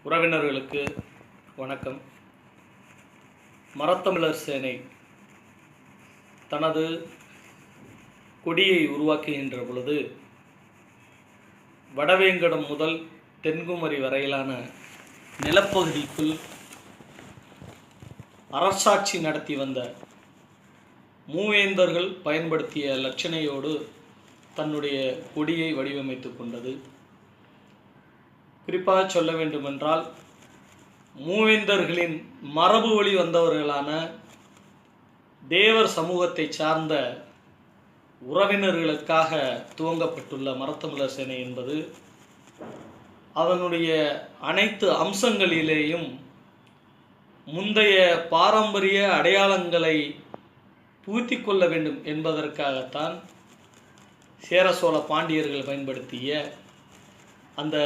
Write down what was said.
உறவினர்களுக்கு வணக்கம். மரத்தமிழர் சேனை தனது கொடியை உருவாக்குகின்ற பொழுது வடவேங்கடம் முதல் தென்குமரி வரையிலான நிலப்பகுதிக்குள் அரசாட்சி நடத்தி வந்த மூவேந்தர்கள் பயன்படுத்திய லட்சணையோடு தன்னுடைய கொடியை வடிவமைத்து கொண்டது. குறிப்பாக சொல்ல வேண்டுமென்றால், மூவேந்தர்களின் மரபு வழி வந்தவர்களான தேவர் சமூகத்தை சார்ந்த உறவினர்களுக்காக துவங்கப்பட்டுள்ள மரத்தமிழர் சேனை என்பது அதனுடைய அனைத்து அம்சங்களிலேயும் முந்தைய பாரம்பரிய அடையாளங்களை புகுத்தி கொள்ள வேண்டும் என்பதற்காகத்தான் சேர சோழ பாண்டியர்கள் பயன்படுத்திய அந்த